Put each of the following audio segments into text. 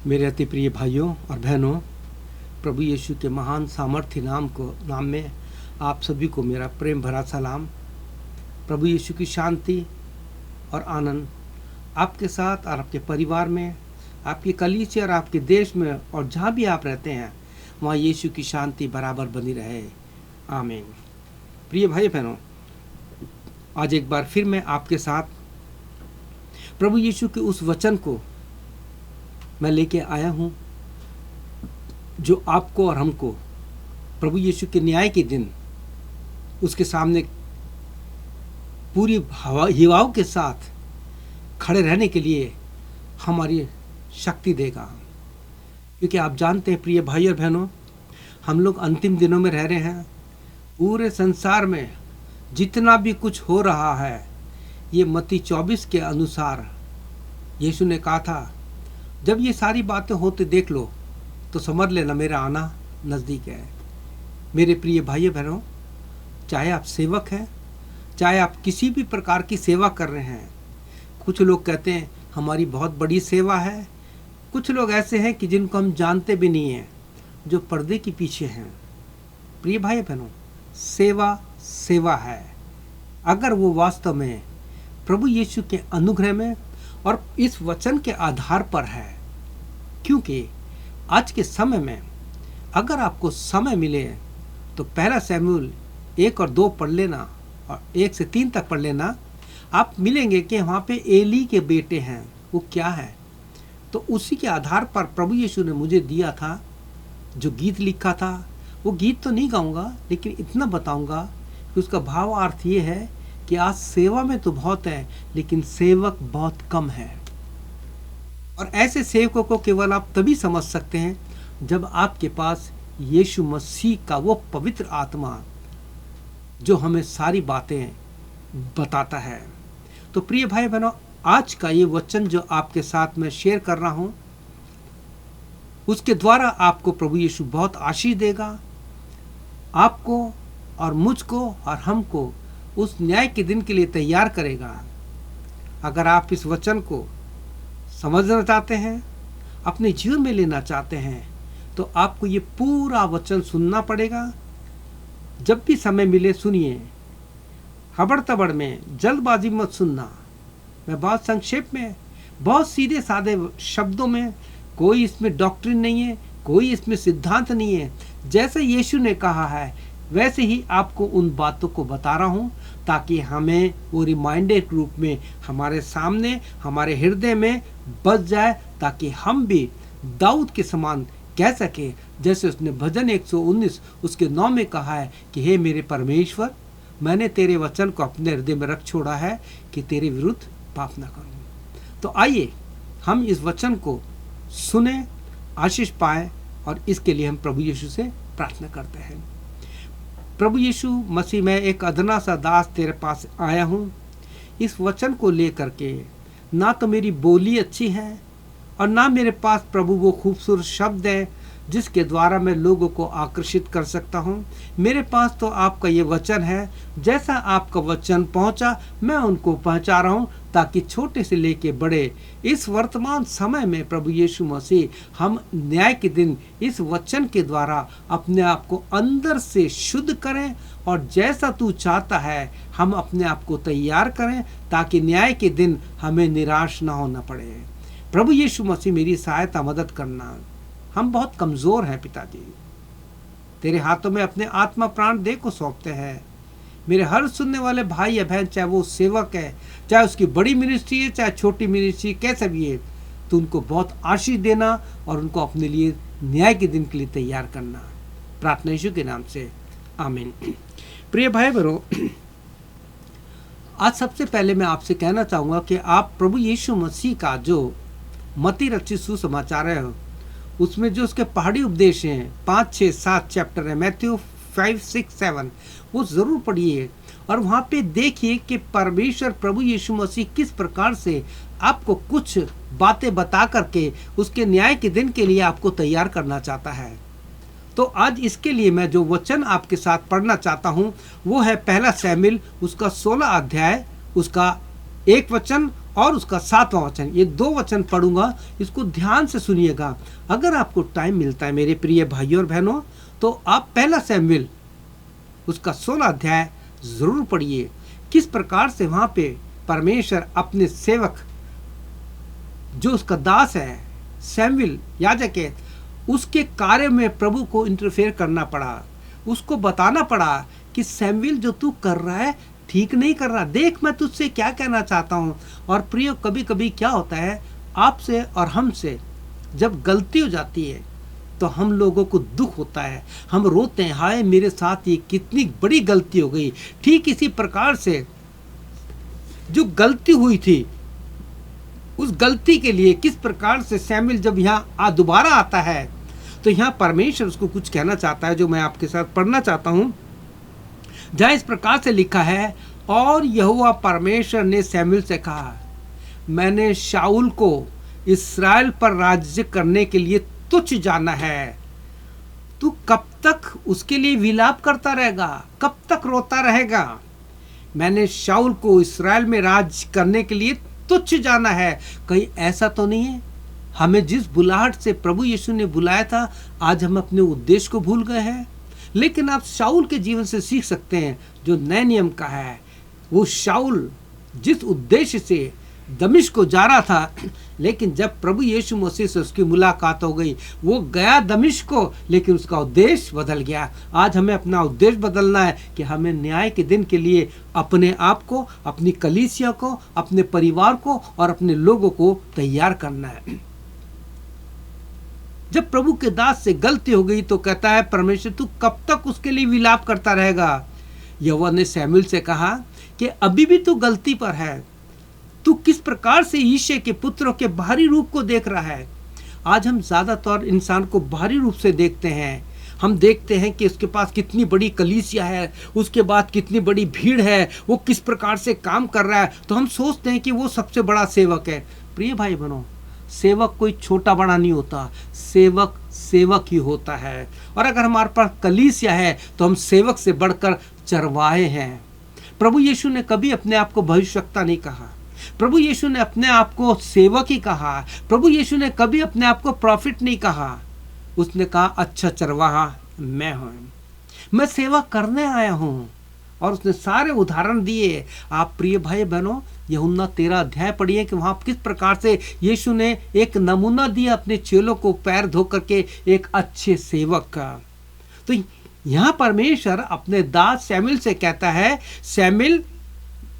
मेरे अति प्रिय भाइयों और बहनों, प्रभु यीशु के महान सामर्थ्य नाम में आप सभी को मेरा प्रेम भरा सलाम। प्रभु यीशु की शांति और आनंद आपके साथ और आपके परिवार में, आपकी कलीसिया और आपके देश में, और जहाँ भी आप रहते हैं वहाँ यीशु की शांति बराबर बनी रहे। आमीन। प्रिय भाई बहनों, आज एक बार फिर मैं आपके साथ प्रभु यीशु के उस वचन को मैं लेके आया हूँ जो आपको और हमको प्रभु यीशु के न्याय के दिन उसके सामने पूरी युवाओं के साथ खड़े रहने के लिए हमारी शक्ति देगा। क्योंकि आप जानते हैं प्रिय भाई और बहनों, हम लोग अंतिम दिनों में रह रहे हैं। पूरे संसार में जितना भी कुछ हो रहा है, ये मत्ती 24 के अनुसार यीशु ने कहा था, जब ये सारी बातें होते देख लो तो समझ लेना मेरा आना नज़दीक है। मेरे प्रिय भाइयों बहनों, चाहे आप सेवक हैं, चाहे आप किसी भी प्रकार की सेवा कर रहे हैं। कुछ लोग कहते हैं हमारी बहुत बड़ी सेवा है, कुछ लोग ऐसे हैं कि जिनको हम जानते भी नहीं हैं, जो पर्दे के पीछे हैं। प्रिय भाई बहनों, सेवा सेवा है अगर वो वास्तव में प्रभु यीशु के अनुग्रह में और इस वचन के आधार पर है। क्योंकि आज के समय में अगर आपको समय मिले तो पहला शमूएल 1 और 2 पढ़ लेना और 1 से 3 तक पढ़ लेना। आप मिलेंगे कि वहाँ पे एली के बेटे हैं, वो क्या है। तो उसी के आधार पर प्रभु यीशु ने मुझे दिया था जो गीत लिखा था। वो गीत तो नहीं गाऊंगा, लेकिन इतना बताऊंगा कि उसका भावार्थ ये है कि आज सेवा में तो बहुत है, लेकिन सेवक बहुत कम है। और ऐसे सेवकों को केवल आप तभी समझ सकते हैं जब आपके पास यीशु मसीह का वो पवित्र आत्मा जो हमें सारी बातें बताता है। तो प्रिय भाई बहनों, आज का ये वचन जो आपके साथ मैं शेयर कर रहा हूँ, उसके द्वारा आपको प्रभु यीशु बहुत आशीष देगा। आपको और मुझको और हमको उस न्याय के दिन के लिए तैयार करेगा। अगर आप इस वचन को समझना चाहते हैं, अपने जीवन में लेना चाहते हैं, तो आपको ये पूरा वचन सुनना पड़ेगा। जब भी समय मिले सुनिए, हबड़ तबड़ में जल्दबाजी मत सुनना। मैं बहुत संक्षेप में, बहुत सीधे साधे शब्दों में, कोई इसमें डॉक्ट्रिन नहीं है, कोई इसमें सिद्धांत नहीं है। जैसे यीशु ने कहा है वैसे ही आपको उन बातों को बता रहा हूँ, ताकि हमें वो रिमाइंडर के रूप में हमारे सामने, हमारे हृदय में बच जाए, ताकि हम भी दाऊद के समान कह सके, जैसे उसने भजन 119 उसके 9 में कहा है कि हे मेरे परमेश्वर, मैंने तेरे वचन को अपने हृदय में रख छोड़ा है कि तेरे विरुद्ध पाप न करूं। तो आइए हम इस वचन को सुने, आशीष पाए, और इसके लिए हम प्रभु यीशु से प्रार्थना करते हैं। प्रभु यीशु मसीह, मैं एक अदना सा दास तेरे पास आया हूँ। इस वचन को लेकर के ना तो मेरी बोली अच्छी है और ना मेरे पास प्रभु वो खूबसूरत शब्द है जिसके द्वारा मैं लोगों को आकर्षित कर सकता हूँ। मेरे पास तो आपका ये वचन है। जैसा आपका वचन पहुँचा मैं उनको पहुँचा रहा हूँ, ताकि छोटे से लेके बड़े इस वर्तमान समय में प्रभु यीशु मसीह हम न्याय के दिन इस वचन के द्वारा अपने आप को अंदर से शुद्ध करें, और जैसा तू चाहता है हम अपने आप को तैयार करें, ताकि न्याय के दिन हमें निराश ना होना पड़े। प्रभु यीशु मसीह मेरी सहायता मदद करना। हम बहुत कमज़ोर हैं पिताजी, तेरे हाथों में अपने आत्मा प्राण देह को सौंपते हैं। मेरे हर सुनने वाले भाई या बहन, चाहे वो सेवक है, चाहे उसकी बड़ी मिनिस्ट्री है, चाहे छोटी मिनिस्ट्री, कैसा भी है, तो उनको बहुत आशीष देना और उनको अपने लिए न्याय के दिन के लिए तैयार करना। प्रार्थना यीशु के नाम से, आमीन। प्रिय भाई बहनों, आज सबसे पहले मैं आपसे कहना चाहूँगा कि आप प्रभु यीशु मसीह का जो मत्ती रचित सुसमाचार है, उसमें जो उसके पहाड़ी उपदेश हैं 5, 6, 7 चैप्टर है, मैथ्यू 5, 6, 7, वो ज़रूर पढ़िए और वहाँ पे देखिए कि परमेश्वर प्रभु यीशु मसीह किस प्रकार से आपको कुछ बातें बता करके उसके न्याय के दिन के लिए आपको तैयार करना चाहता है। तो आज इसके लिए मैं जो वचन आपके साथ पढ़ना चाहता हूँ वो है पहला शमूएल उसका 16 अध्याय, उसका 1 वचन और उसका 7वां वचन। ये 2 वचन पढ़ूंगा, इसको ध्यान से सुनिएगा। अगर आपको टाइम मिलता है मेरे प्रिय भाइयों और बहनों, तो आप पहला शमूएल उसका 16 अध्याय जरूर पढ़िए। किस प्रकार से वहां पे परमेश्वर अपने सेवक जो उसका दास है शमूएल याजक है, उसके कार्य में प्रभु को इंटरफेयर करना पड़ा, उसको बताना पड़ा कि शमूएल जो तू कर रहा है ठीक नहीं कर रहा, देख मैं तुझसे क्या कहना चाहता हूँ। और प्रिय, कभी कभी क्या होता है आपसे और हमसे जब गलती हो जाती है तो हम लोगों को दुख होता है, हम रोते हैं, हाय मेरे साथ ये कितनी बड़ी गलती हो गई। ठीक इसी प्रकार से जो गलती हुई थी उस गलती के लिए किस प्रकार से शमूएल जब यहाँ दोबारा आता है तो यहाँ परमेश्वर उसको कुछ कहना चाहता है, जो मैं आपके साथ पढ़ना चाहता हूँ। जहाँ इस प्रकार से लिखा है, और यहोवा परमेश्वर ने शमूएल से कहा, मैंने शाऊल को इस्राएल पर राज्य करने के लिए तुच्छ जाना है। तू कब तक उसके लिए विलाप करता रहेगा, कब तक रोता रहेगा? मैंने शाऊल को इस्राएल में राज करने के लिए तुच्छ जाना है। कहीं ऐसा तो नहीं है हमें जिस बुलाहट से प्रभु यीशु ने बुलाया था, आज हम अपने उद्देश्य को भूल गए हैं? लेकिन आप शाऊल के जीवन से सीख सकते हैं जो नए नियम का है। वो शाऊल जिस उद्देश्य से दमिश्क को जा रहा था, लेकिन जब प्रभु यीशु मसीह से उसकी मुलाकात हो गई, वो गया दमिश्क को, लेकिन उसका उद्देश्य बदल गया। आज हमें अपना उद्देश्य बदलना है कि हमें न्याय के दिन के लिए अपने आप को, अपनी कलीसिया को, अपने परिवार को और अपने लोगों को तैयार करना है। जब प्रभु के दास से गलती हो गई तो कहता है परमेश्वर तू कब तक उसके लिए विलाप करता रहेगा? यहोवा ने शमूएल से कहा कि अभी भी तू गलती पर है। तू किस प्रकार से यिशै के पुत्रों के बाहरी रूप को देख रहा है। आज हम ज्यादातर इंसान को बाहरी रूप से देखते हैं। हम देखते हैं कि उसके पास कितनी बड़ी कलीसिया है, उसके बाद कितनी बड़ी भीड़ है, वो किस प्रकार से काम कर रहा है, तो हम सोचते हैं कि वो सबसे बड़ा सेवक है। प्रिय भाई बहनों, सेवक कोई छोटा बड़ा नहीं होता, सेवक सेवक ही होता है। और अगर हमारे पास कलीसिया है तो हम सेवक से बढ़कर चरवाहे हैं। प्रभु यीशु ने कभी अपने आप को भविष्यवक्ता नहीं कहा, प्रभु यीशु ने अपने आप को सेवक ही कहा। प्रभु यीशु ने कभी अपने आप को प्रॉफिट नहीं कहा, उसने कहा अच्छा चरवाहा मैं हूं, मैं सेवा करने आया हूं। और उसने सारे उदाहरण दिए। आप प्रिय भाई बहनों, यूहन्ना 13 अध्याय पढ़िए कि वहां किस प्रकार से यीशु ने एक नमूना दिया अपने चेलों को पैर धो करके एक अच्छे सेवक का। तो यहाँ परमेश्वर अपने दास शमूएल से कहता है, शमूएल,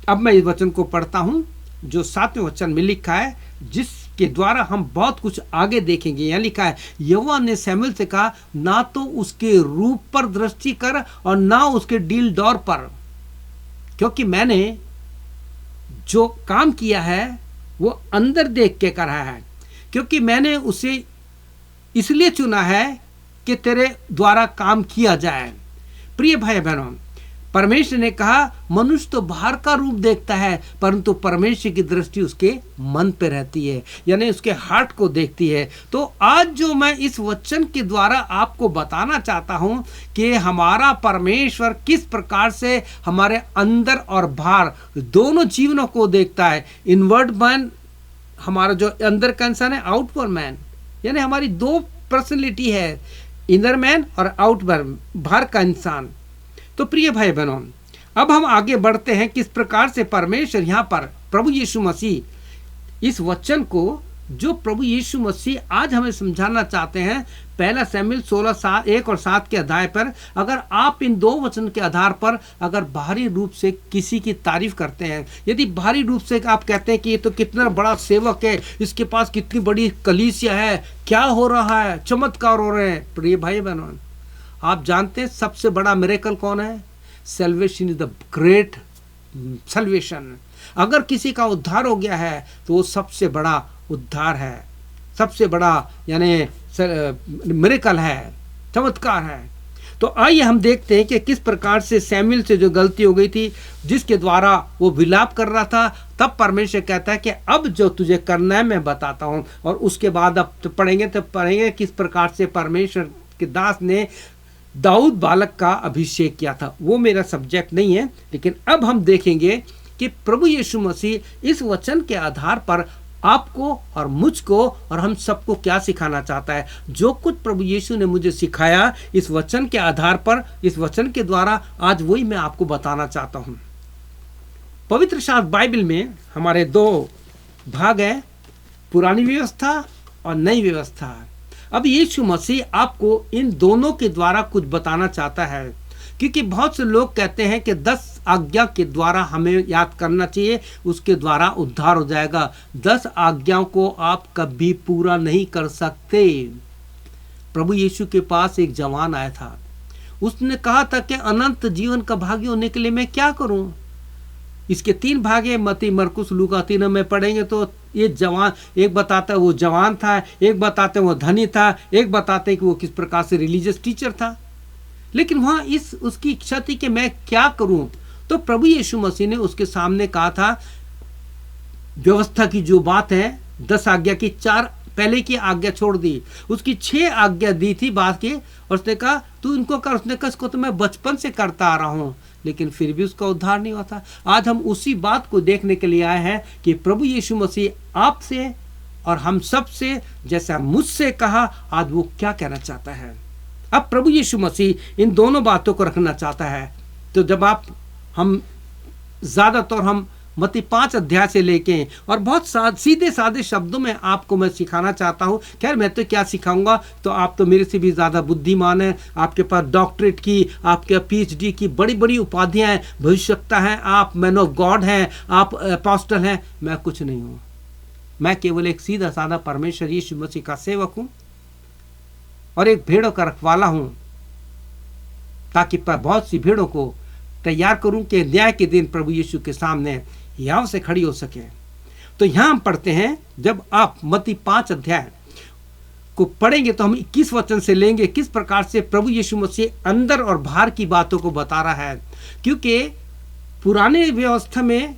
अब मैं इस वचन को पढ़ता हूं जो 7वें वचन में लिखा है, जिसके द्वारा हम बहुत कुछ आगे देखेंगे। यहाँ लिखा है, यहोवा ने शमूएल से कहा, ना तो उसके रूप पर दृष्टि कर और ना उसके डील डौर पर, क्योंकि मैंने जो काम किया है वो अंदर देख के करा है, क्योंकि मैंने उसे इसलिए चुना है कि तेरे द्वारा काम किया जाए। प्रिय भाई बहनों, परमेश्वर ने कहा मनुष्य तो बाहर का रूप देखता है, परंतु परमेश्वर की दृष्टि उसके मन पे रहती है, यानी उसके हार्ट को देखती है। तो आज जो मैं इस वचन के द्वारा आपको बताना चाहता हूं कि हमारा परमेश्वर किस प्रकार से हमारे अंदर और बाहर दोनों जीवनों को देखता है। इनवर्ड मैन, हमारा जो अंदर का इंसान है, आउटवर्ड मैन, यानी हमारी दो पर्सनैलिटी है, इनर मैन और आउटवर्ड, बाहर का इंसान। तो प्रिय भाई बहनों, अब हम आगे बढ़ते हैं किस प्रकार से परमेश्वर यहाँ पर प्रभु यीशु मसीह इस वचन को, जो प्रभु यीशु मसीह आज हमें समझाना चाहते हैं, पहला शमूएल 16:1 और 7 के अध्याय पर, अगर आप इन दो वचन के आधार पर अगर बाहरी रूप से किसी की तारीफ करते हैं, यदि बाहरी रूप से आप कहते हैं कि ये तो कितना बड़ा सेवक है, इसके पास कितनी बड़ी कलीसिया है, क्या हो रहा है, चमत्कार हो रहे हैं। प्रिय भाई बहनों, आप जानते हैं सबसे बड़ा मिरेकल कौन है? Salvation is the great salvation. अगर किसी का उद्धार हो गया है तो वो सबसे बड़ा उद्धार है, सबसे बड़ा यानी मिरेकल है, चमत्कार है। तो आइए हम देखते हैं कि किस प्रकार से शमूएल से जो गलती हो गई थी, जिसके द्वारा वो विलाप कर रहा था, तब परमेश्वर कहता है कि अब जो तुझे करना है मैं बताता हूं। और उसके बाद अब तो पढ़ेंगे किस प्रकार से परमेश्वर के दास ने दाऊद बालक का अभिषेक किया था। वो मेरा सब्जेक्ट नहीं है, लेकिन अब हम देखेंगे कि प्रभु यीशु मसीह इस वचन के आधार पर आपको और मुझको और हम सबको क्या सिखाना चाहता है। जो कुछ प्रभु यीशु ने मुझे सिखाया इस वचन के आधार पर, इस वचन के द्वारा, आज वही मैं आपको बताना चाहता हूं। पवित्र शास्त्र बाइबल में हमारे दो भाग हैं, पुरानी व्यवस्था और नई व्यवस्था। अब यीशु मसीह आपको इन दोनों के द्वारा कुछ बताना चाहता है, क्योंकि बहुत से लोग कहते हैं कि 10 आज्ञा के द्वारा हमें याद करना चाहिए, उसके द्वारा उद्धार हो जाएगा। 10 आज्ञाओं को आप कभी पूरा नहीं कर सकते। प्रभु यीशु के पास एक जवान आया था, उसने कहा था कि अनंत जीवन का भागी होने के लिए मैं क्या करूं। इसके 3 भाग है, मत्ती, मरकुस, लूका, तीनों में पढ़ेंगे तो ये जवान, एक बताता है वो जवान था, एक बताते हैं वो धनी था, एक बताते हैं कि वो किस प्रकार से रिलीजियस टीचर था। लेकिन वहां उसकी इच्छा थी कि मैं क्या करूं। तो प्रभु यीशु मसीह ने उसके सामने कहा था, व्यवस्था की जो बात है 10 आज्ञा की 4 पहले की आज्ञा छोड़ दी, उसकी 6 आज्ञा दी थी बात की, और उसने कहा तू इनको कर। उसने कहा इसको तो मैं बचपन से करता आ रहा हूं, लेकिन फिर भी उसका उद्धार नहीं होता। आज हम उसी बात को देखने के लिए आए हैं कि प्रभु यीशु मसीह आपसे और हम सब से, जैसा मुझसे कहा, आज वो क्या कहना चाहता है। अब प्रभु यीशु मसीह इन दोनों बातों को रखना चाहता है। तो जब हम ज़्यादातर हम मत्ती 5 अध्याय से लेके और बहुत सीधे साधे शब्दों में आपको मैं सिखाना चाहता हूँ। खैर मैं तो क्या सिखाऊंगा, तो आप तो मेरे से भी ज़्यादा बुद्धिमान हैं, आपके पास डॉक्टरेट की, आपके PhD की बड़ी बड़ी उपाधियाँ हैं, भविष्यवक्ता हैं, आप मैन ऑफ गॉड हैं, आप अपोस्टल हैं। मैं कुछ नहीं हूँ, मैं केवल एक सीधा साधा परमेश्वर यीशु मसीह का सेवक हूँ और एक भेड़ों का रखवाला हूँ, ताकि बहुत सी भेड़ों को तैयार करूं कि न्याय के दिन प्रभु यीशु के सामने याव से खड़ी हो सके। तो यहां हम पढ़ते हैं, जब आप मत्ती 5 अध्याय को पढ़ेंगे तो हम 21 वचन से लेंगे, किस प्रकार से प्रभु यीशु मसीह अंदर और बाहर की बातों को बता रहा है। क्योंकि पुराने व्यवस्था में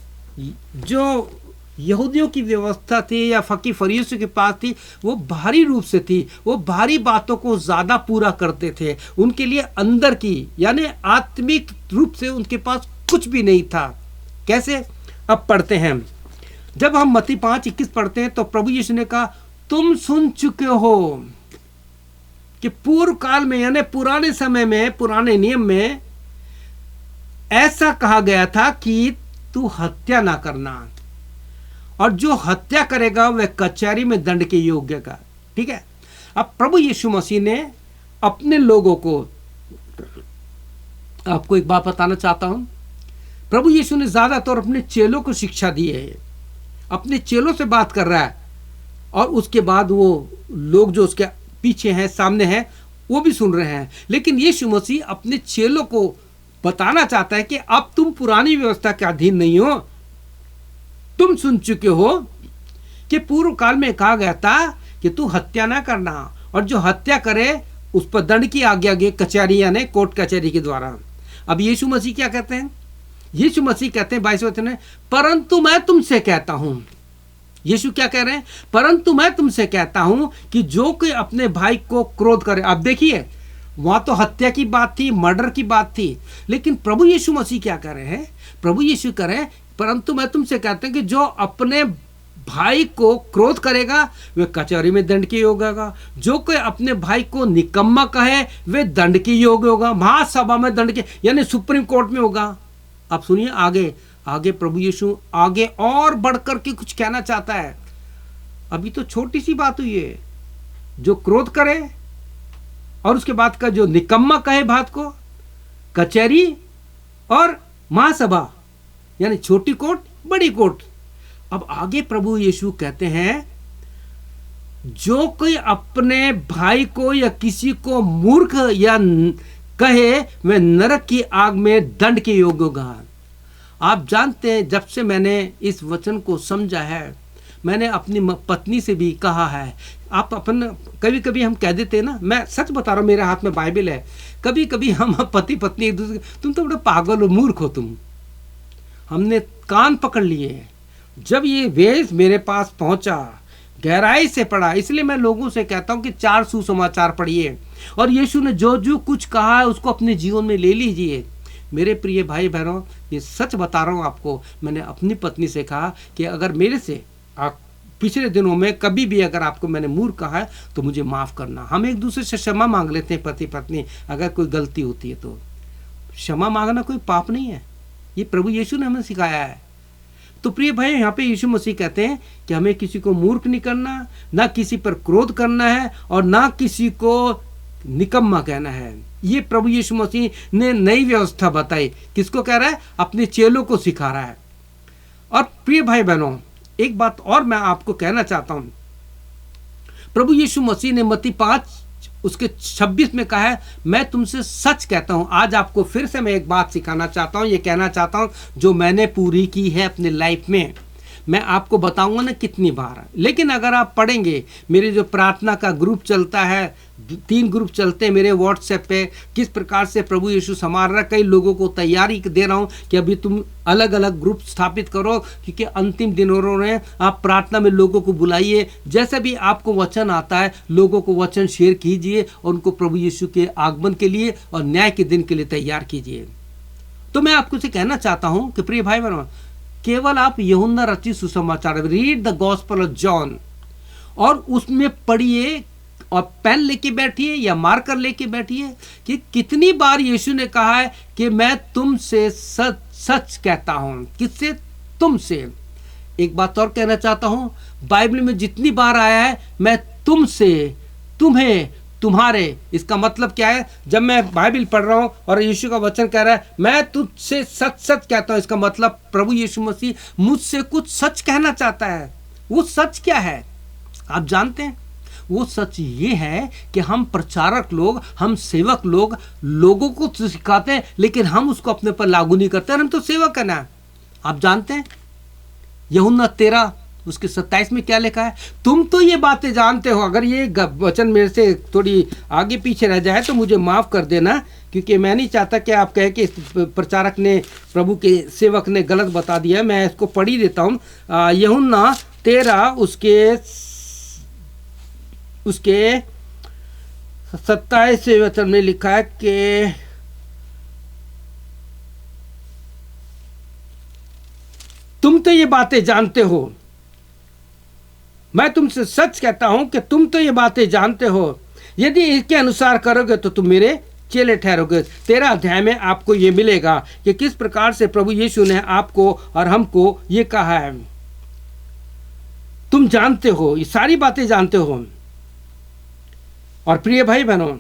जो यहूदियों की व्यवस्था थी या फकी फरीसियों के पास थी, वो बाहरी रूप से थी, वो बाहरी बातों को ज़्यादा पूरा करते थे। उनके लिए अंदर की यानी आत्मिक रूप से उनके पास कुछ भी नहीं था। कैसे? अब पढ़ते हैं, जब हम मत्ती 5:21 पढ़ते हैं तो प्रभु यीशु ने कहा, तुम सुन चुके हो कि पूर्व काल में यानी पुराने समय में, पुराने नियम में ऐसा कहा गया था कि तू हत्या ना करना, और जो हत्या करेगा वह कचहरी में दंड के योग्य का। ठीक है। अब प्रभु यीशु मसीह ने अपने लोगों को, आपको एक बात बताना चाहता हूं, प्रभु यीशु ने ज्यादातर अपने चेलों को शिक्षा दी है, अपने चेलों से बात कर रहा है, और उसके बाद वो लोग जो उसके पीछे हैं, सामने हैं, वो भी सुन रहे हैं। लेकिन यीशु मसीह अपने चेलों को बताना चाहता है कि अब तुम पुरानी व्यवस्था के अधीन नहीं हो। तुम सुन चुके हो कि पूर्व काल में कहा गया था कि तू हत्या ना करना, और जो हत्या करे उस पर दंड की आज्ञा गे, कचहरी यानी कोर्ट कचहरी के द्वारा। अब यीशु मसीह क्या कहते हैं? यीशु मसीह कहते हैं 22वें वचन में, परंतु मैं तुमसे कहता हूं। यीशु क्या कह रहे हैं? परंतु मैं तुमसे कहता हूं कि जो कोई अपने भाई को क्रोध करे। अब देखिए, वहां तो हत्या की बात थी, मर्डर की बात थी, लेकिन प्रभु यीशु मसीह क्या कर रहे हैं? प्रभु यीशु कह रहे हैं, परंतु मैं तुमसे कहता हूं कि जो अपने भाई को क्रोध करेगा वह कचहरी में दंड के योग्य होगा। जो कोई अपने भाई को निकम्मा कहे वह दंड के योग्य होगा, महासभा में दंड के यानी सुप्रीम कोर्ट में होगा। अब सुनिए आगे, आगे प्रभु यीशु आगे और बढ़कर के कुछ कहना चाहता है। अभी तो छोटी सी बात हुई है, जो क्रोध करे और उसके बाद का जो निकम्मा कहे बात को, कचहरी और महासभा यानी छोटी कोर्ट, बड़ी कोर्ट। अब आगे प्रभु यीशु कहते हैं, जो कोई अपने भाई को या किसी को मूर्ख या कहे वह नरक की आग में दंड के योग्य होगा। आप जानते हैं, जब से मैंने इस वचन को समझा है, मैंने अपनी पत्नी से भी कहा है, आप अपन कभी कभी हम कह देते हैं ना, मैं सच बता रहा हूँ, मेरे हाथ में बाइबल है, कभी कभी हम पति पत्नी एक दूसरे, तुम तो बड़े पागल हो, मूर्ख हो तुम। हमने कान पकड़ लिए। जब ये वेश मेरे पास पहुंचा, गहराई से पढ़ा, इसलिए मैं लोगों से कहता हूं कि 4 सुसमाचार पढ़िए और यीशु ने जो जो कुछ कहा है उसको अपने जीवन में ले लीजिए। मेरे प्रिय भाई बहनों, ये सच बता रहा हूँ आपको, मैंने अपनी पत्नी से कहा कि अगर मेरे से पिछले दिनों में कभी भी अगर आपको मैंने मूर्ख कहा है तो मुझे माफ़ करना। हम एक दूसरे से क्षमा मांग लेते हैं पति पत्नी, अगर कोई गलती होती है तो क्षमा मांगना कोई पाप नहीं है, ये प्रभु यीशु ने हमें सिखाया है। तो प्रिय भाई, यहाँ पे यीशु मसीह कहते हैं कि हमें किसी को मूर्ख नहीं करना, ना किसी पर क्रोध करना है और ना किसी को निकम्मा कहना है। ये प्रभु यीशु मसीह ने नई व्यवस्था बताई। किसको कह रहा है? अपने चेलों को सिखा रहा है। और प्रिय भाई बहनों, एक बात और मैं आपको कहना चाहता हूं, प्रभु यीशु मसीह ने मत्ती 5 उसके 26 में कहा है, मैं तुमसे सच कहता हूं। आज आपको फिर से मैं एक बात सिखाना चाहता हूं, ये कहना चाहता हूं जो मैंने पूरी की है अपने लाइफ में। मैं आपको बताऊंगा ना कितनी बार, लेकिन अगर आप पढ़ेंगे, मेरे जो प्रार्थना का ग्रुप चलता है, 3 ग्रुप चलते हैं मेरे व्हाट्सएप पे, किस प्रकार से प्रभु यीशु संभाल रहा है। कई लोगों को तैयारी दे रहा हूँ कि अभी तुम अलग अलग ग्रुप स्थापित करो, क्योंकि अंतिम दिनों में आप प्रार्थना में लोगों को बुलाइए। जैसे भी आपको वचन आता है, लोगों को वचन शेयर कीजिए और उनको प्रभु यीशु के आगमन के लिए और न्याय के दिन के लिए तैयार कीजिए। तो मैं आपको से कहना चाहता हूँ कि प्रिय भाई बहनों, केवल आप यूहन्ना रचित सुसमाचार, read the gospel of John, और उसमें पढ़िए और पेन लेके बैठिए या मार्कर लेके बैठिए कि कितनी बार यीशु ने कहा है कि मैं तुमसे सच सच कहता हूं। किससे? तुमसे। एक बात और कहना चाहता हूं, बाइबल में जितनी बार आया है मैं तुमसे, तुम्हें, तुम्हारे, इसका मतलब क्या है? जब मैं बाइबल पढ़ रहा हूं और यीशु का वचन कह रहा है मैं तुझसे सच सच कहता हूं, इसका मतलब प्रभु यीशु मसीह मुझसे कुछ सच कहना चाहता है। वो सच क्या है आप जानते हैं? वो सच ये है कि हम प्रचारक लोग, हम सेवक लोग लोगों को सिखाते हैं, लेकिन हम उसको अपने पर लागू नहीं करते। हम तो सेवक है ना। आप जानते हैं यूहन्ना 13 उसके 27 में क्या लिखा है? तुम तो ये बातें जानते हो। अगर ये वचन मेरे से थोड़ी आगे पीछे रह जाए तो मुझे माफ़ कर देना, क्योंकि मैं नहीं चाहता कि आप कहें कि इस प्रचारक ने, प्रभु के सेवक ने गलत बता दिया। मैं इसको पढ़ ही देता हूँ। यूहन्ना 13 उसके 27 वचन में लिखा है कि तुम तो ये बातें जानते हो, मैं तुमसे सच कहता हूं कि तुम तो ये बातें जानते हो, यदि इसके अनुसार करोगे तो तुम मेरे चेले ठहरोगे। 13 अध्याय में आपको ये मिलेगा कि किस प्रकार से प्रभु यीशु ने आपको और हमको ये कहा है। तुम जानते हो, ये सारी बातें जानते हो। और प्रिय भाई बहनों,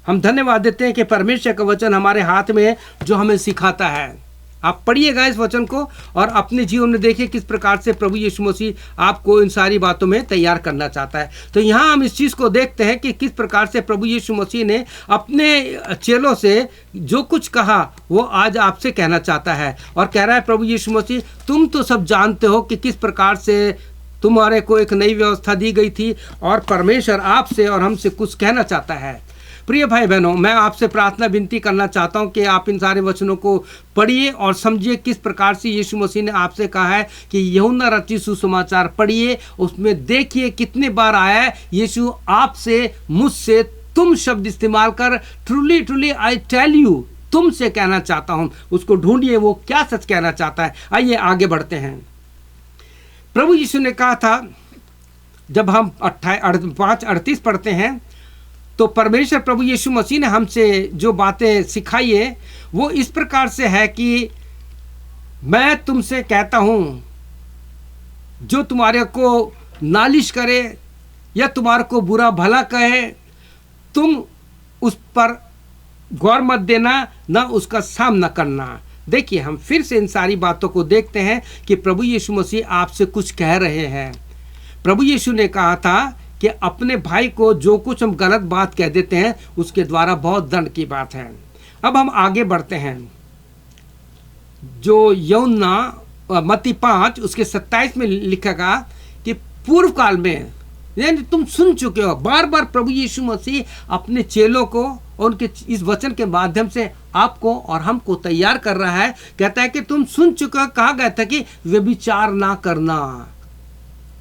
हम धन्यवाद देते हैं कि परमेश्वर का वचन हमारे हाथ में है जो हमें सिखाता है। आप पढ़िएगा इस वचन को और अपने जीवन में देखिए किस प्रकार से प्रभु यीशु मसीह आपको इन सारी बातों में तैयार करना चाहता है। तो यहाँ हम इस चीज़ को देखते हैं कि किस प्रकार से प्रभु यीशु मसीह ने अपने चेलों से जो कुछ कहा वो आज आपसे कहना चाहता है। और कह रहा है प्रभु यीशु मसीह, तुम तो सब जानते हो कि किस प्रकार से तुम्हारे को एक नई व्यवस्था दी गई थी और परमेश्वर आपसे और हमसे कुछ कहना चाहता है। प्रिय भाई बहनों, मैं आपसे प्रार्थना विनती करना चाहता हूं कि आप इन सारे वचनों को पढ़िए और समझिए किस प्रकार से यीशु मसीह ने आपसे कहा है कि यूहन्ना रचित सुसमाचार पढ़िए, उसमें देखिए कितने बार आया है यीशु आपसे, मुझसे, तुम शब्द इस्तेमाल कर, truly truly I tell you, तुमसे कहना चाहता हूं। उसको ढूंढिए वो क्या सच कहना चाहता है। आइए आगे बढ़ते हैं। प्रभु यीशु ने कहा था, जब हम 5:38 पढ़ते हैं, तो परमेश्वर प्रभु यीशु मसीह ने हमसे जो बातें सिखाई है वो इस प्रकार से है कि मैं तुमसे कहता हूं, जो तुम्हारे को नालिश करे या तुम्हारे को बुरा भला कहे, तुम उस पर गौर मत देना, ना उसका सामना करना। देखिए, हम फिर से इन सारी बातों को देखते हैं कि प्रभु यीशु मसीह आपसे कुछ कह रहे हैं। प्रभु यीशु ने कहा था कि अपने भाई को जो कुछ हम गलत बात कह देते हैं उसके द्वारा बहुत दंड की बात है। अब हम आगे बढ़ते हैं। जो यूहन्ना मत्ती 5 उसके 27 में लिखेगा कि पूर्व काल में, यानी तुम सुन चुके हो, बार बार प्रभु यीशु मसीह अपने चेलों को और उनके इस वचन के माध्यम से आपको और हमको तैयार कर रहा है। कहता है कि तुम सुन चुके हो, कहा गया था कि व्यभिचार ना करना।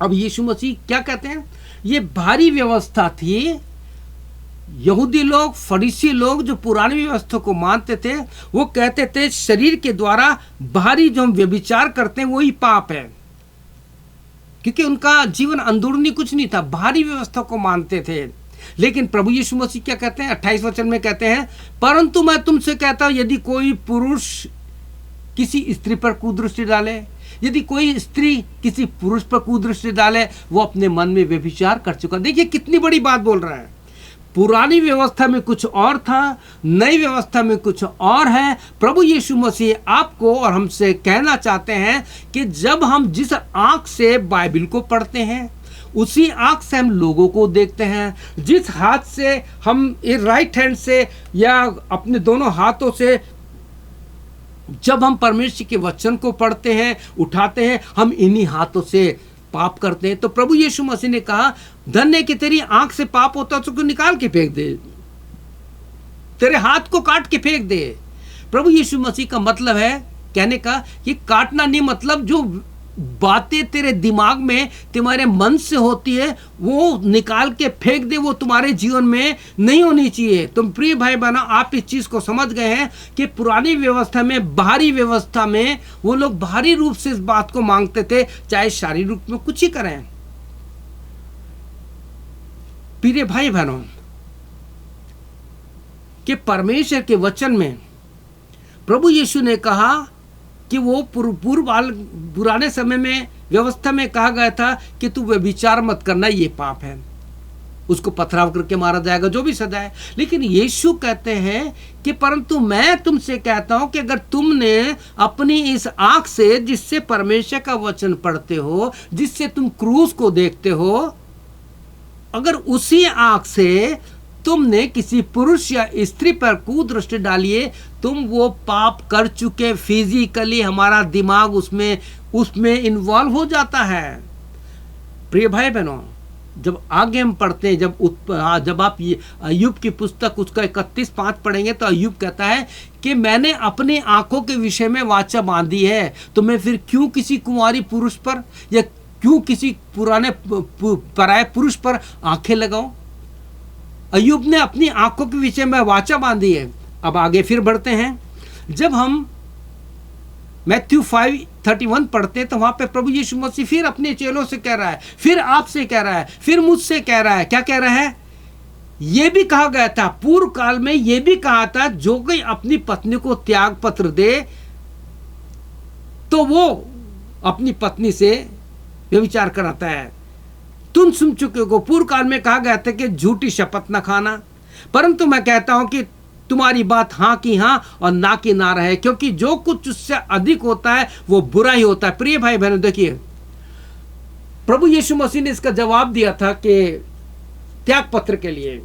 अब यीशु मसीह क्या कहते हैं? ये भारी व्यवस्था थी यहूदी लोग, फरीसी लोग जो पुरानी व्यवस्था को मानते थे, वो कहते थे शरीर के द्वारा बाहरी जो हम व्यभिचार करते हैं वही पाप है, क्योंकि उनका जीवन अंदरूनी कुछ नहीं था, बाहरी व्यवस्था को मानते थे। लेकिन प्रभु यीशु मसीह क्या कहते हैं? 28 वचन में कहते हैं, परंतु मैं तुमसे कहता हूं, यदि कोई पुरुष किसी स्त्री पर कुदृष्टि डाले, यदि कोई स्त्री किसी पुरुष पर कुदृष्टि डाले, वो अपने मन में व्यभिचार कर चुका। देखिए कितनी बड़ी बात बोल रहा है। पुरानी व्यवस्था में कुछ और था, नई व्यवस्था में कुछ और है। प्रभु यीशु मसीह आपको और हमसे कहना चाहते हैं कि जब हम जिस आंख से बाइबल को पढ़ते हैं, उसी आंख से हम लोगों को देखते हैं, जिस हाथ से हम राइट हैंड से या अपने दोनों हाथों से जब हम परमेश्वर के वचन को पढ़ते हैं, उठाते हैं, हम इन्हीं हाथों से पाप करते हैं। तो प्रभु यीशु मसीह ने कहा, धन्य कि तेरी आंख से पाप होता तो निकाल के फेंक दे, तेरे हाथ को काट के फेंक दे। प्रभु यीशु मसीह का मतलब है कहने का कि काटना नहीं, मतलब जो बातें तेरे दिमाग में, तुम्हारे मन से होती है, वो निकाल के फेंक दे, वो तुम्हारे जीवन में नहीं होनी चाहिए। तुम प्रिय भाई बहनों, आप इस चीज को समझ गए हैं कि पुरानी व्यवस्था में, बाहरी व्यवस्था में वो लोग बाहरी रूप से इस बात को मांगते थे, चाहे शारीरिक रूप में कुछ ही करें। प्रिय भाई बहनों, कि परमेश्वर के वचन में प्रभु यीशु ने कहा कि वो पुराने समय में व्यवस्था में कहा गया था कि तू व्यभिचार मत करना, ये पाप है, उसको पथराव करके मारा जाएगा, जो भी सजा है। लेकिन यीशु कहते हैं कि परंतु मैं तुमसे कहता हूं कि अगर तुमने अपनी इस आंख से, जिससे परमेश्वर का वचन पढ़ते हो, जिससे तुम क्रूस को देखते हो, अगर उसी आंख से तुमने किसी पुरुष या स्त्री पर कुदृष्टि डालिए, तुम वो पाप कर चुके। फिजिकली हमारा दिमाग उसमें इन्वॉल्व हो जाता है। प्रिय भाई बहनों, जब आगे हम पढ़ते हैं, जब आप अय्यूब की पुस्तक उसका 31:5 पढ़ेंगे, तो अय्यूब कहता है कि मैंने अपनी आंखों के विषय में वाचा बांधी है, तो मैं फिर क्यों किसी कुंवारी पुरुष पर या क्यों किसी पुराने पराये पुरुष पर आंखें लगाऊं? अय्यूब ने अपनी आंखों के विषय में वाचा बांधी है। अब आगे फिर बढ़ते हैं। जब हम मैथ्यू 5:31 पढ़ते हैं, तो वहां पे प्रभु यीशु मसीह फिर अपने चेलों से कह रहा है, फिर आपसे कह रहा है, फिर मुझसे कह रहा है। क्या कह रहा है? यह भी कहा गया था पूर्व काल में, यह भी कहा था, जो कोई अपनी पत्नी को त्याग पत्र दे तो वो अपनी पत्नी से व्यभिचार कराता है। तुम सुन चुके हो, पूर्व काल में कहा गया था कि झूठी शपथ न खाना, परंतु मैं कहता हूं कि तुम्हारी बात हाँ की हाँ और ना की ना रहे, क्योंकि जो कुछ उससे अधिक होता है वो बुरा ही होता है। प्रिय भाई बहनों, देखिए प्रभु यीशु मसीह ने इसका जवाब दिया था कि त्याग पत्र के लिए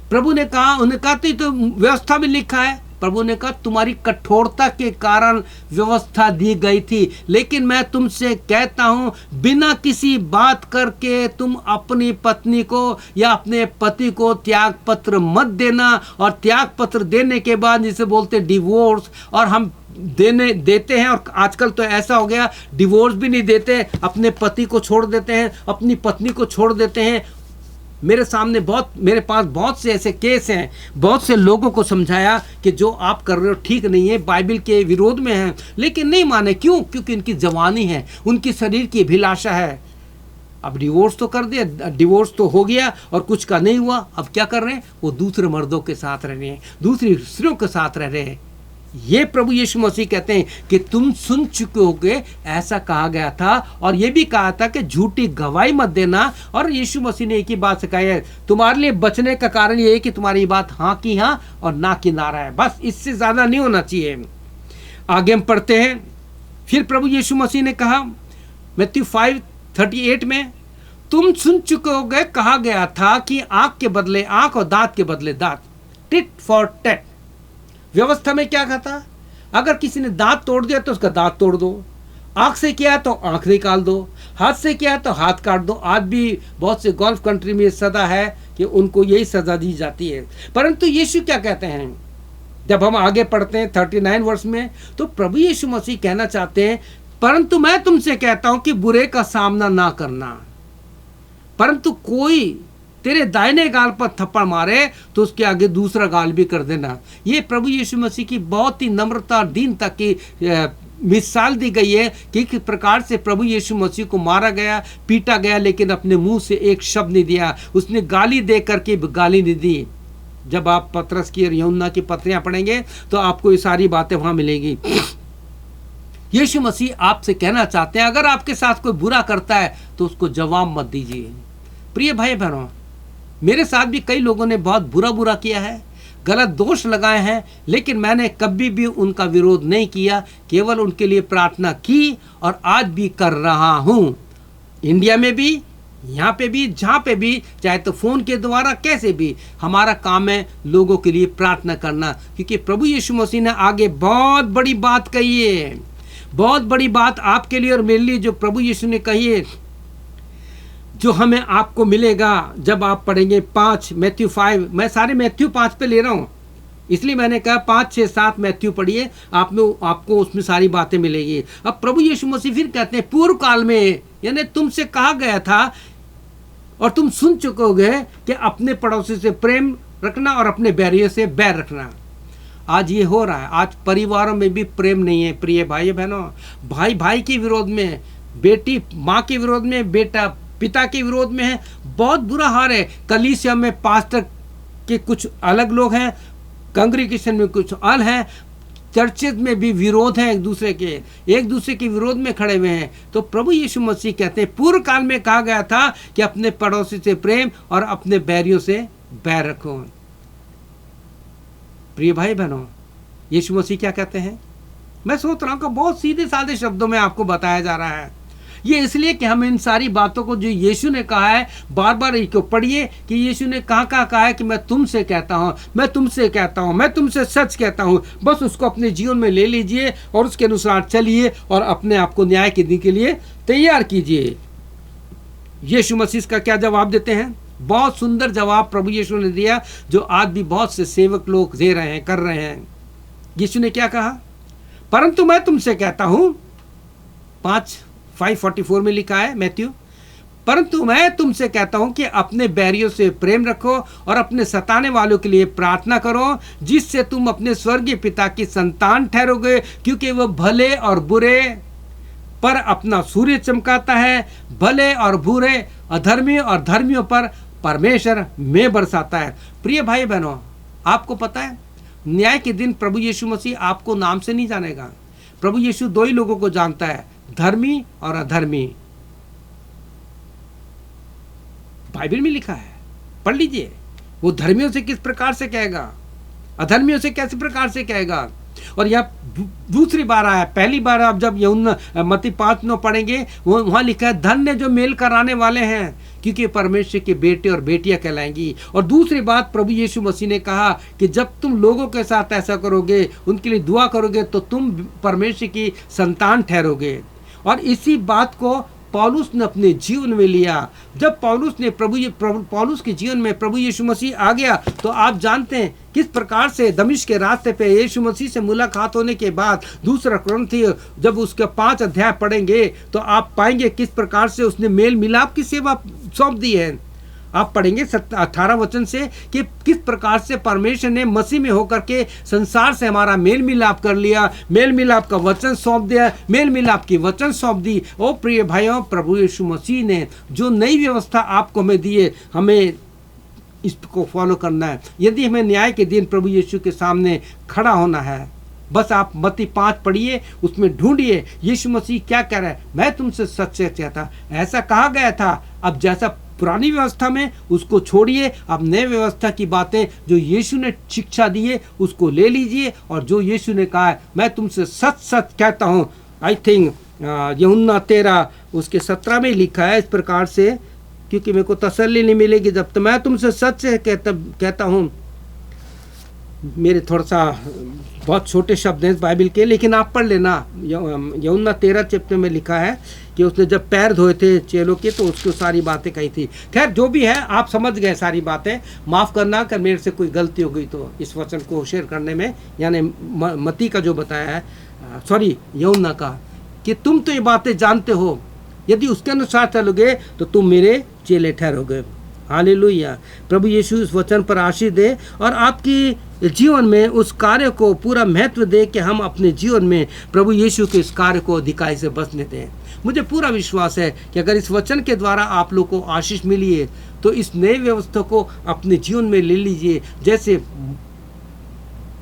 प्रभु ने कहा, उन्हें कहा तो व्यवस्था में लिखा है। प्रभु ने कहा तुम्हारी कठोरता के कारण व्यवस्था दी गई थी, लेकिन मैं तुमसे कहता हूं बिना किसी बात करके तुम अपनी पत्नी को या अपने पति को त्याग पत्र मत देना। और त्याग पत्र देने के बाद जिसे बोलते डिवोर्स, और हम देते हैं, और आजकल तो ऐसा हो गया डिवोर्स भी नहीं देते, अपने पति को छोड़ देते हैं, अपनी पत्नी को छोड़ देते हैं। मेरे पास बहुत से ऐसे केस हैं, बहुत से लोगों को समझाया कि जो आप कर रहे हो ठीक नहीं है, बाइबल के विरोध में है, लेकिन नहीं माने। क्यों? क्योंकि इनकी जवानी है, उनकी शरीर की अभिलाषा है। अब डिवोर्स तो कर दिया, डिवोर्स तो हो गया और कुछ का नहीं हुआ, अब क्या कर रहे हैं? वो दूसरे मर्दों के साथ रह रहे हैं, दूसरी स्त्रियों के साथ रह रहे हैं। ये प्रभु यीशु मसीह कहते हैं कि तुम सुन चुके होगे, ऐसा कहा गया था, और ये भी कहा था कि झूठी गवाही मत देना। और यीशु मसीह ने एक ही बात सिखाई है, तुम्हारे लिए बचने का कारण ये है कि तुम्हारी बात हाँ की हाँ और ना की ना रहा है, बस इससे ज्यादा नहीं होना चाहिए। आगे हम पढ़ते हैं, फिर प्रभु यीशु मसीह ने कहा मैथ्यू 5:38 में, तुम सुन चुके होगे, कहा गया था कि आंख के बदले आंख और दांत के बदले दांत, टिट फॉर टैट। व्यवस्था में क्या कहता? अगर किसी ने दांत तोड़ दिया तो उसका दांत तोड़ दो, आंख से किया तो आंख निकाल दो, हाथ से किया तो हाथ काट दो। आज भी बहुत से गल्फ कंट्री में सजा है कि उनको यही सजा दी जाती है। परंतु यीशु क्या कहते हैं? जब हम आगे पढ़ते हैं 39 वर्ष में, तो प्रभु यीशु मसीह कहना चाहते हैं, परंतु मैं तुमसे कहता हूं कि बुरे का सामना ना करना। परंतु कोई तेरे दाहिने गाल पर थप्पड़ मारे तो उसके आगे दूसरा गाल भी कर देना। ये प्रभु यीशु मसीह की बहुत ही नम्रता और दीनता की मिसाल दी गई है कि किस प्रकार से प्रभु यीशु मसीह को मारा गया, पीटा गया, लेकिन अपने मुंह से एक शब्द नहीं दिया। उसने गाली दे करके गाली नहीं दी। जब आप पतरस की और यूहन्ना की पत्रियां पढ़ेंगे तो आपको ये सारी बातें वहां मिलेंगी। यीशु मसीह आपसे कहना चाहते हैं, अगर आपके साथ कोई बुरा करता है तो उसको जवाब मत दीजिए। प्रिय भाई बहनों, मेरे साथ भी कई लोगों ने बहुत बुरा किया है, गलत दोष लगाए हैं, लेकिन मैंने कभी भी उनका विरोध नहीं किया, केवल उनके लिए प्रार्थना की और आज भी कर रहा हूं। इंडिया में भी, यहाँ पे भी, जहाँ पे भी, चाहे तो फोन के द्वारा, कैसे भी हमारा काम है लोगों के लिए प्रार्थना करना, क्योंकि प्रभु यीशु मसीह ने आगे बहुत बड़ी बात कही है, बहुत बड़ी बात आपके लिए और मेरे लिए जो प्रभु यीशु ने कही है, जो हमें आपको मिलेगा जब आप पढ़ेंगे 5 मैथ्यू 5। मैं सारे मैथ्यू 5 पे ले रहा हूँ, इसलिए मैंने कहा 5, 6, 7 मैथ्यू पढ़िए, आपको उसमें सारी बातें मिलेगी। अब प्रभु यीशु मसीह फिर कहते हैं, पूर्व काल में, यानी तुमसे कहा गया था और तुम सुन चुकोगे कि अपने पड़ोसी से प्रेम रखना और अपने बैरियों से बैर रखना। आज ये हो रहा है, आज परिवारों में भी प्रेम नहीं है। प्रिय भाई बहनों, भाई भाई के विरोध में, बेटी माँ के विरोध में, बेटा पिता के विरोध में है। बहुत बुरा हाल है। कलीसिया में पास्टर के कुछ अलग लोग हैं, कांग्रीगेशन में कुछ अलग हैं, चर्चेज में भी विरोध है, एक दूसरे के विरोध में खड़े हुए हैं। तो प्रभु यीशु मसीह कहते हैं, पूर्व काल में कहा गया था कि अपने पड़ोसी से प्रेम और अपने बैरियों से बैर रखो। प्रिय भाई बहनों, यीशु मसीह क्या कहते हैं? मैं सोच रहा हूँ कि बहुत सीधे साधे शब्दों में आपको बताया जा रहा है। ये इसलिए कि हम इन सारी बातों को जो यीशु ने कहा है, बार बार इसको पढ़िए कि यीशु ने कहा है कि मैं तुमसे कहता हूँ, मैं तुमसे कहता हूँ, मैं तुमसे सच कहता हूँ। बस उसको अपने जीवन में ले लीजिए और उसके अनुसार चलिए और अपने आप को न्याय के दिन के लिए तैयार कीजिए। यीशु मसीह का क्या जवाब देते हैं? बहुत सुंदर जवाब प्रभु यीशु ने दिया, जो आज भी बहुत से सेवक लोग दे रहे हैं, कर रहे हैं। यीशु ने क्या कहा? परंतु मैं तुमसे कहता हूँ, 5:44 में लिखा है मैथ्यू, परंतु मैं तुमसे कहता हूं कि अपने बैरियों से प्रेम रखो और अपने सताने वालों के लिए प्रार्थना करो, जिससे तुम अपने स्वर्गीय पिता की संतान ठहरोगे, क्योंकि वह भले और बुरे पर अपना सूर्य चमकाता है, भले और बुरे, अधर्मी और धर्मियों पर परमेश्वर में बरसाता है। प्रिय भाई बहनों, आपको पता है न्याय के दिन प्रभु यीशु मसीह आपको नाम से नहीं जानेगा। प्रभु यीशु 2 ही लोगों को जानता है, धर्मी और अधर्मी। बाइबल में लिखा है, पढ़ लीजिए। वो धर्मियों से किस प्रकार से कहेगा, अधर्मियों से कैसे प्रकार से कहेगा। और यह दूसरी बार आया, पहली बार आप जब यूहन्ना मत्ती 5:9 पढ़ेंगे, वहां लिखा है, धन्य जो मेल कराने वाले हैं, क्योंकि परमेश्वर के बेटे और बेटियां कहलाएंगी। और दूसरी बात प्रभु यीशु मसीह ने कहा कि जब तुम लोगों के साथ ऐसा करोगे, उनके लिए दुआ करोगे, तो तुम परमेश्वर की संतान ठहरोगे। और इसी बात को पौलुस ने अपने जीवन में लिया। जब पौलुस ने पौलुस के जीवन में प्रभु यीशु मसीह आ गया, तो आप जानते हैं किस प्रकार से दमिश्क के रास्ते पे यीशु मसीह से मुलाकात होने के बाद, 2 कुरिन्थी जब उसके 5 अध्याय पढ़ेंगे तो आप पाएंगे किस प्रकार से उसने मेल मिलाप की सेवा सौंप दी है। आप पढ़ेंगे 18 वचन से कि किस प्रकार से परमेश्वर ने मसीह में होकर के संसार से हमारा मेल मिलाप कर लिया, मेल मिलाप का वचन सौंप दिया, मेल मिलाप की वचन सौंप दी। ओ प्रिय भाइयों, प्रभु यीशु मसीह ने जो नई व्यवस्था आपको हमें दी है, हमें इसको फॉलो करना है। यदि हमें न्याय के दिन प्रभु यीशु के सामने खड़ा होना है, बस आप मत्ती 5 पढ़िए, उसमें ढूंढिए यीशु मसीह क्या कह रहा है। मैं तुमसे सच कहता, ऐसा कहा गया था। अब जैसा पुरानी व्यवस्था में, उसको छोड़िए, अब नए व्यवस्था की बातें जो यीशु ने शिक्षा दी है उसको ले लीजिए। और जो यीशु ने कहा है, मैं तुमसे सच सच कहता हूँ, आई थिंक यूहन्ना 13 उसके 17 में लिखा है इस प्रकार से, क्योंकि मेरे को तसल्ली नहीं मिलेगी जब तक मैं तुमसे सच कहता हूँ। मेरे थोड़ा सा बहुत छोटे शब्द हैं इस बाइबल के, लेकिन आप पढ़ लेना। यूहन्ना 13 चैप्टर में लिखा है कि उसने जब पैर धोए थे चेलों के, तो उसको सारी बातें कही थी। खैर जो भी है, आप समझ गए सारी बातें। माफ़ करना अगर मेरे से कोई गलती हो गई तो इस वचन को शेयर करने में, यानी मत्ती का जो बताया है, यूहन्ना का, कि तुम तो ये बातें जानते हो, यदि उसके अनुसार चलोगे तो तुम मेरे चेले ठहरोगे। हालेलुया। प्रभु यीशु इस वचन पर आशीष दे और आपकी जीवन में उस कार्य को पूरा महत्व दे कि हम अपने जीवन में प्रभु यीशु के इस कार्य को अधिकाई से बचने दें। मुझे पूरा विश्वास है कि अगर इस वचन के द्वारा आप लोग को आशीष मिली है तो इस नए व्यवस्था को अपने जीवन में ले लीजिए। जैसे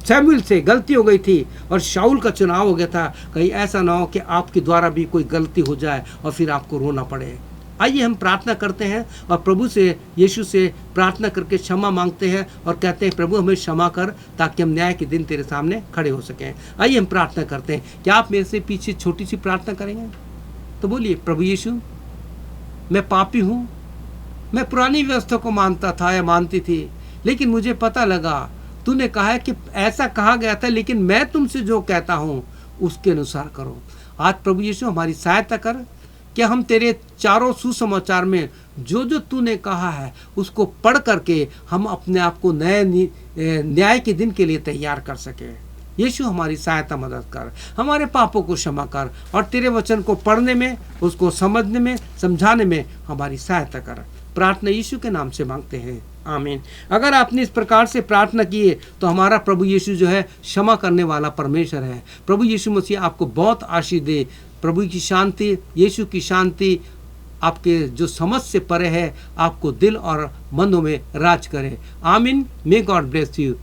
शमूएल से गलती हो गई थी और शाऊल का चुनाव हो गया था, कहीं ऐसा ना हो कि आपके द्वारा भी कोई गलती हो जाए और फिर आपको रोना पड़े। आइए हम प्रार्थना करते हैं और प्रभु से, यीशु से प्रार्थना करके क्षमा मांगते हैं और कहते हैं प्रभु हमें क्षमा कर ताकि हम न्याय के दिन तेरे सामने खड़े हो सकें। आइए हम प्रार्थना करते हैं। क्या आप मेरे से पीछे छोटी सी प्रार्थना करेंगे? तो बोलिए, प्रभु यीशु मैं पापी हूँ, मैं पुरानी व्यवस्था को मानता था या मानती थी, लेकिन मुझे पता लगा तूने कहा है कि ऐसा कहा गया था, लेकिन मैं तुमसे जो कहता हूँ उसके अनुसार करो। आज प्रभु यीशु हमारी सहायता कर कि हम तेरे चारों सुसमाचार में जो जो तूने कहा है उसको पढ़ करके हम अपने आप को नए न्याय के दिन के लिए तैयार कर सके। यीशु हमारी सहायता मदद कर, हमारे पापों को क्षमा कर और तेरे वचन को पढ़ने में, उसको समझने में, समझाने में हमारी सहायता कर। प्रार्थना यीशु के नाम से मांगते हैं, आमीन। अगर आपने इस प्रकार से प्रार्थना की है तो हमारा प्रभु यीशु जो है क्षमा करने वाला परमेश्वर है। प्रभु यीशु मसीह आपको बहुत आशीष दे। प्रभु की शांति, यीशु की शांति आपके जो समझ से परे है, आपको दिल और मनों में राज करे। आमीन। May God bless you.